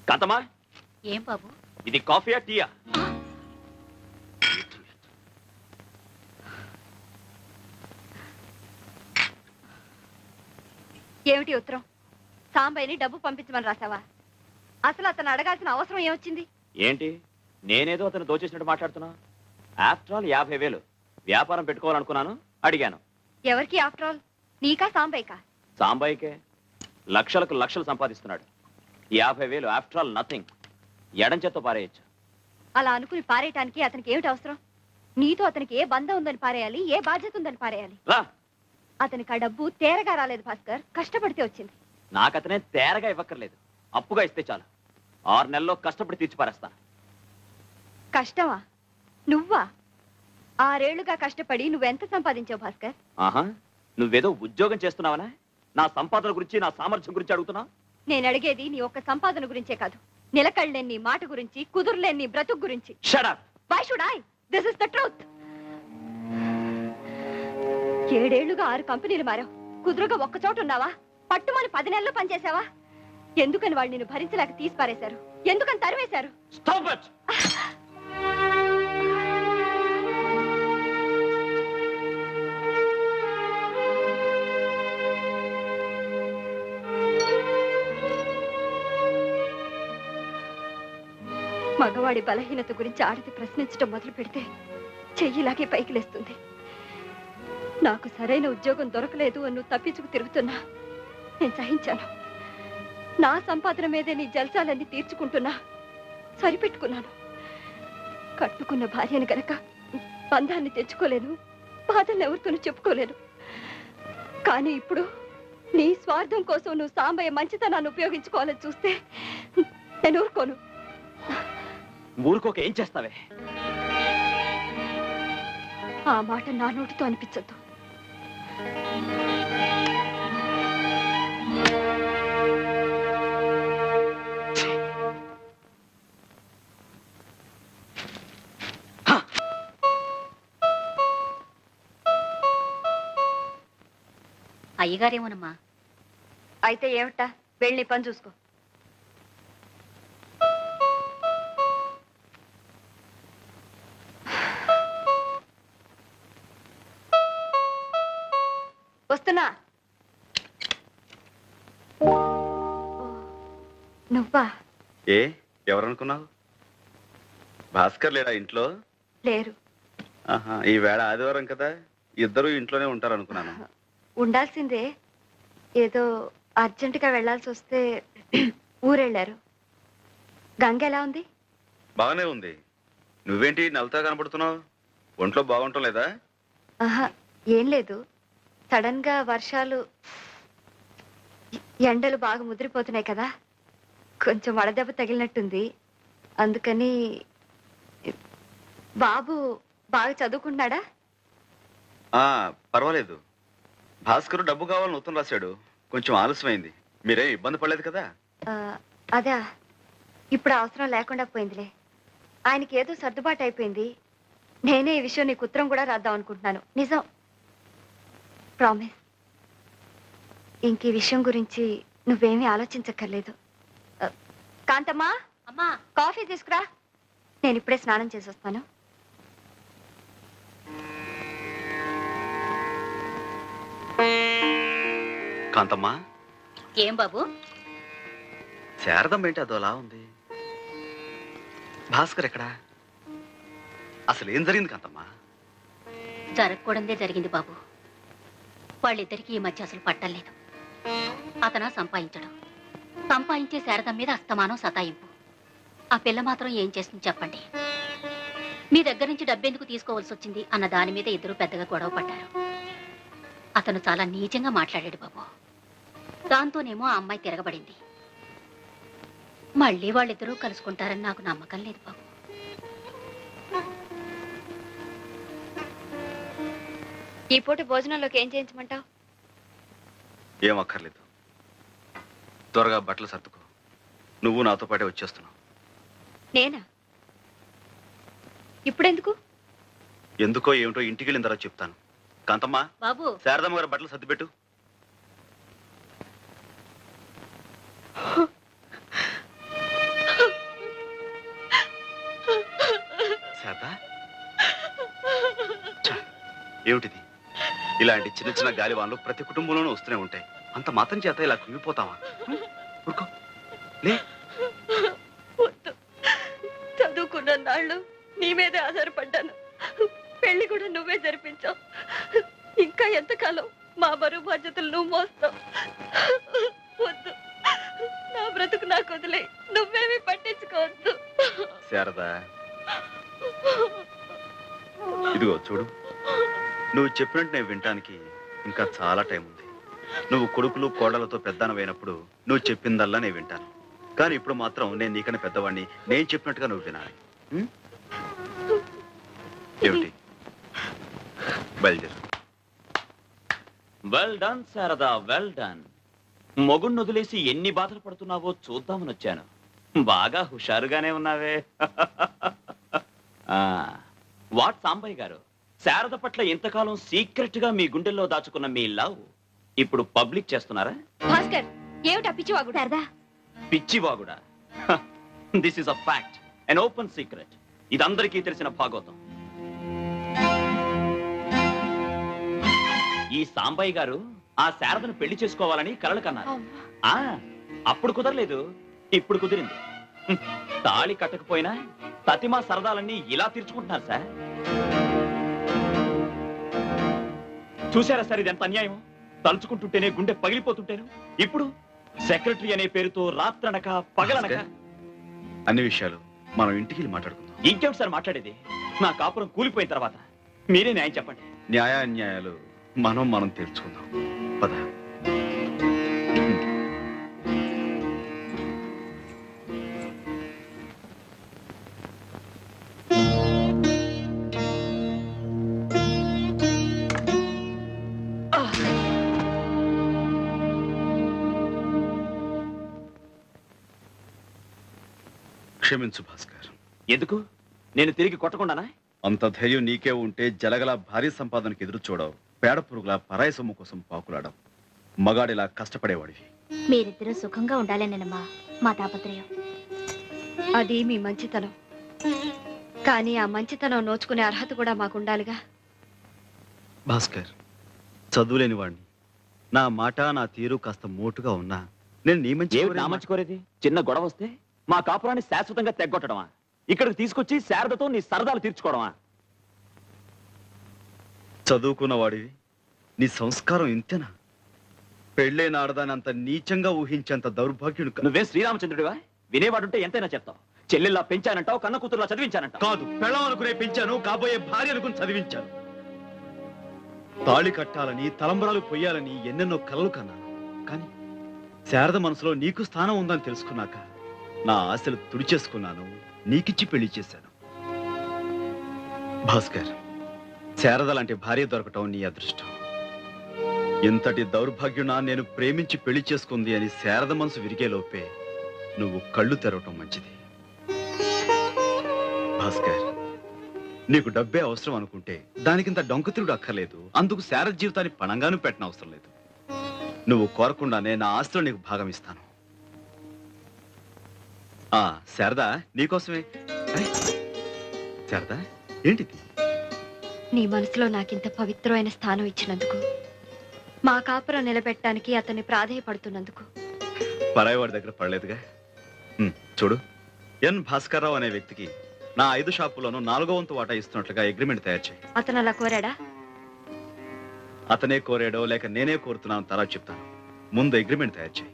కాంతమ్మా, ఏం బాబు ఇది కాఫీయా టీయా? ఏమిటి ఉత్తరం? సాంబయ్యని డబ్బు పంపించమని రాసావా? అసలు అతను అడగాల్సిన అవసరం ఏమొచ్చింది? ఏంటి, నేనేదో అతను దోచేసినట్టు మాట్లాడుతున్నా? ఆఫ్టర్ ఆల్ 50,000 వ్యాపారం పెట్టుకోవాలనుకున్నాను, అడిగాను. ఎవరికి ఆఫ్టర్ ఆల్? నీకా సాంబయ్యకా? సాంబయ్యకే. లక్షలకు లక్షలు సంపాదిస్తున్నాడు. 50,000 ఆఫ్టర్ ఆల్ నథింగ్. ఎడం చేత్తో పారేయచ్చు. అలా అనుకుని పారేయటానికి అతనికి ఏమిటి అవసరం? నీతో అతనికి ఏ బంధం ఉందని పారేయాలి, ఏ బాధ్యత ఉందని పారేయాలి? రా. అతనికి ఆ డబ్బు తేరగా రాలేదు భాస్కర్, కష్టపడితే వచ్చింది. నాకతనే తేరగా ఇవ్వక్కర్లేదు, అప్పుగా ఇస్తే చాలు. 6 నెలల్లో కష్టపడి తీర్చి పారేస్తా. కష్టమా? నువ్వా? 6 ఏళ్లుగా కష్టపడి నువ్వెంత సంపాదించావు భాస్కర్? ఆహా, నువ్వేదో ఉద్యోగం చేస్తున్నావనా? నా సంపాదన గురించి, నా సామర్థ్యం గురించి అడుగుతున్నా? నేను అడిగేది నీ ఒక్క సంపాదన గురించే కాదు, నిలకడలేని నీ మాట గురించి, కుదురులేని నీ బ్రతుకు గురించి. Shut up. Why should I? This is the truth. 7 ఏళ్లుగా 6 కంపెనీలు మారావు. కుదురుగా ఒక్క చోట ఉన్నావా? పట్టుమని 10 నెలలు పనిచేసావా? ఎందుకని వాళ్ళు నిన్ను భరించలేక తీసి పారేశారు? ఎందుకని తరివేశారు? Stop it. మగవాడి బలహీనత గురించి ఆడది ప్రశ్నించడం మొదలు పెడితే చెయ్యిలాగే పైకి లేస్తుంది. నాకు సరైన ఉద్యోగం దొరకలేదు అని నువ్వు తప్పించుకు తిరుగుతున్నా నేను సహించాను. నా సంపాదన మీదే నీ జల్సాలన్నీ తీర్చుకుంటున్నా సరిపెట్టుకున్నాను. కట్టుకున్న భార్యను గనక బంధాన్ని తెచ్చుకోలేను, బాధల్ని ఎవరితోనూ చెప్పుకోలేను. కానీ ఇప్పుడు నీ స్వార్థం కోసం నువ్వు సాంబయ్య మంచితనాన్ని ఉపయోగించుకోవాలని చూస్తే నేను ఊరుకోను. ఊరుకోక ఏం చేస్తావే? ఆ మాట నా నోటితో అనిపించద్దు. అయ్యగారేమోనమ్మా. అయితే ఏమిటా, వెళ్ళి పని చూసుకో. వస్తున్నా. నువ్వా? ఏ ఎవరనుకున్నావు? భాస్కర్ లేడా ఇంట్లో? లేరు. ఆహా, ఈ వేళ ఆదివారం కదా, ఇద్దరు ఇంట్లోనే ఉంటారు అనుకున్నాను. ఉండాల్సిందే, ఏదో అర్జెంటుగా వెళ్లాల్సి వస్తే ఊరెళ్ళారు. గంగ ఎలా ఉంది? బాగానే ఉంది. నువ్వేంటి నల్లతో కనపడుతున్నావు? ఒంట్లో బాగుంటం లేదా? ఆహా, ఏం లేదు. సడన్ గా వర్షాలు, ఎండలు బాగా ముదిరిపోతున్నాయి కదా, కొంచెం వడదెబ్బ తగిలినట్టుంది. అందుకని. బాబు బాగా చదువుకుంటున్నాడా? పర్వాలేదు. భాస్కర్ డబ్బు కావాలని ఉత్తరం రాశాడు, కొంచెం ఆలస్యమైంది. మీరే ఇబ్బంది పడలేదు కదా? అదా, ఇప్పుడు అవసరం లేకుండా పోయిందిలే. ఆయనకి ఏదో సర్దుబాటు అయిపోయింది. నేనే ఈ విషయం నీకు ఉత్తరం కూడా రాద్దాం అనుకుంటున్నాను. నిజం, ప్రామిస్. ఇంక ఈ విషయం గురించి నువ్వేమీ ఆలోచించక్కర్లేదు. కాంతమ్మా, అమ్మా కాఫీ తీసుకురా. నేను ఇప్పుడే స్నానం చేసి వస్తాను. కాంతమ్మా. ఏం బాబు? శారదం ఏంటి అదోలా ఉంది? భాస్కర్ ఎక్కడా? అసలు ఏం జరిగింది కాంతమ్మా? జరగకూడదే జరిగింది బాబు. వాళ్ళిద్దరికీ ఈ మధ్య అసలు పట్టలేదు. అతను సంపాదించడం, సంపాదించే శారదం మీద అస్తమానం సతాయింపు. ఆ పిల్ల మాత్రం ఏం చేస్తుంది చెప్పండి? మీ దగ్గర నుంచి డబ్బెందుకు తీసుకోవాల్సి వచ్చింది అన్న దాని మీద ఇద్దరు పెద్దగా గొడవ పడ్డారు. అతను చాలా నీచంగా మాట్లాడాడు బాబు. దాంతోనేమో ఆ అమ్మాయి తిరగబడింది. మళ్ళీ వాళ్ళిద్దరూ కలుసుకుంటారని నాకు నమ్మకం లేదు బాబు. ఈ పూట భోజనంలోకి ఏం చేయించమంటావు? ఏం అక్కర్లేదు, త్వరగా బట్టలు సర్దుకో. నువ్వు నాతో పాటే వచ్చేస్తున్నావు. నేనా? ఇప్పుడెందుకు? ఎందుకో ఏమిటో ఇంటికి వెళ్ళిన తర్వాత చెప్తాను. కాంతమ్మా, బాబు శారదమ్మ గారు బట్టలు సర్దిపెట్టు. ఏమిటిది? ఇలాంటి చిన్న చిన్న గాలివాన్లు ప్రతి కుటుంబంలోనూ వస్తూనే ఉంటాయి. అంత మాత్రం చేత ఇలా కుంగిపోతావా? ఊరుకో, లే. వద్దు, చదువుకున్న నాళ్ళు నీ మీదే ఆధారపడ్డాను. పెళ్లి కూడా నువ్వే జరిపించావు. ఇంకా ఎంతకాలం మా బరువు బాధ్యతలు నువ్వు మోస్తావు? వద్దు, నా బ్రతుకు నాకు వదిలే, నువ్వేమీ పట్టించుకోవద్దు. శారదా, ఇదిగో చూడు, నువ్వు చెప్పినట్టు నేను వినటానికి ఇంకా చాలా టైం ఉంది. నువ్వు కొడుకులు కోడలతో పెద్దనవైనప్పుడు నువ్వు చెప్పిందల్లా నేను వింటాను. కానీ ఇప్పుడు మాత్రం నేను నీకన్నా పెద్దవాడిని, నేను చెప్పినట్టుగా నువ్వు వినాలి. ఏమిటి? బయలుదేరు. Well done Sharada, well done. మొగుణ్ణి వదిలేసి ఎన్ని బాధలు పడుతున్నావో చూద్దామని వచ్చాను. బాగా హుషారుగానే ఉన్నావే. వాట్ సాంబయ్య గారు, శారద పట్ల ఇంతకాలం సీక్రెట్ గా మీ గుండెల్లో దాచుకున్న మీ లవ్ ఇప్పుడు పబ్లిక్ చేస్తున్నారా? భాస్కర్, ఏమిటా పిచ్చివాగుడు? శారదా, పిచ్చివాగుడా? This is a fact, an open secret. ఇది అందరికీ తెలిసిన భాగవతం. ఈ సాంబయ్య గారు ఆ శారదను పెళ్లి చేసుకోవాలని కలలు కన్నారు. అప్పుడు కుదరలేదు, ఇప్పుడు కుదిరింది. తాళి కట్టకపోయినా తతిమా సరదాలన్నీ ఇలా తీర్చుకుంటున్నారు సార్. చూసారా సార్, ఇది ఎంత అన్యాయం? తలుచుకుంటుంటేనే గుండె పగిలిపోతుంటేను ఇప్పుడు సెక్రటరీ అనే పేరుతో రాత్రనక పగలనక. అన్ని విషయాలు మనం ఇంటికి వెళ్ళి మాట్లాడుకుందాం. ఇంకేమిటి సార్ మాట్లాడేది? నా కాపురం కూలిపోయిన తర్వాత మీరే న్యాయం చెప్పండి. న్యాయాన్యాయాలు మనం తెలుసుకుందాం. పద. క్షమించు భాస్కర్. ఎందుకు? నేను తిరిగి కొట్టకుండానా? అంత ధైర్యం నీకే ఉంటే జలగల భారీ సంపాదనకు ఎదురు చూడవు, పేడ పురుగుల పరాయి సొమ్ము కోసం పాకులాడవు, మగాడిలా కష్టపడేవాడివి. మీరిద్దరూ సుఖంగా ఉండాలనేనమ్మా మా తాపత్రయం. అది మీ మంచితనం, కానీ ఆ మంచితనం నోచుకునే అర్హత కూడా మాకుండాలిగా. భాస్కర్, చదువులేని వాడిని, నా మాట నా తీరు కాస్త మోటుగా ఉన్నా నేను నీ మంచి కోరేది. చిన్న గొడవ వస్తే మా కాపురాన్ని శాశ్వతంగా తెగ్గొట్టడమా? ఇక్కడికి తీసుకొచ్చి శారదతో నీ సరదాలు తీర్చుకోవడమా? చదువుకున్న వాడివి, నీ సంస్కారం ఇంతేనా? పెళ్ళైన ఆడదాని అంత నీచంగా ఊహించేంత దౌర్భాగ్యుడు. నువ్వే శ్రీరామచంద్రుడివా? వినేవాడుంటే ఎంతైనా చెప్తావు. చెల్లెల్లా పెంచానంటావు, కన్న కూతురులా చదివించానంటావు. కాదు, పెళ్ళం అనుకునే పెంచాను, కాబోయే భార్య అనుకుని చదివించాను. తాళి కట్టాలని, తలంబరాలు పొయ్యాలని ఎన్నెన్నో కలలు కన్నాను. కానీ శారద మనసులో నీకు స్థానం ఉందని తెలుసుకున్నాక నా ఆశలు తుడిచేసుకున్నాను, నీకిచ్చి పెళ్లి చేశాను. భాస్కర్, శారద లాంటి భార్య దొరకటం నీ అదృష్టం. ఇంతటి దౌర్భాగ్యునా నేను ప్రేమించి పెళ్లి చేసుకుంది అని శారద మనసు విరిగేలోపే నువ్వు కళ్ళు తెరవటం మంచిది. భాస్కర్, నీకు డబ్బే అవసరం అనుకుంటే దానికింత డొంకతిరుడు అక్కర్లేదు. అందుకు శారద జీవితాన్ని పణంగాను పెట్టిన అవసరం లేదు. నువ్వు కోరకుండానే నా ఆస్తిలో నీకు భాగం ఇస్తాను. శారదా, నీకోసమే. శారదా, ఏంటిది? నీ మనసులో నాకింత పవిత్రమైన స్థానం ఇచ్చినందుకు, మా కాపురం నిలబెట్టడానికి అతన్ని ప్రాధేయపడుతున్నందుకు. పరాయివాడి దగ్గర పడలేదుగా. చూడు, ఎన్ భాస్కర్రావు అనే వ్యక్తికి నా 5 షాపుల్లోనూ 4వ వంతు వాటా ఇస్తున్నట్లుగా అగ్రిమెంట్ తయారు చేయి. అతను అలా కోరాడా? అతనే కోరాడో లేక నేనే కోరుతున్నాను తర్వాత చెప్తాను. ముందు అగ్రిమెంట్ తయారు చేయి.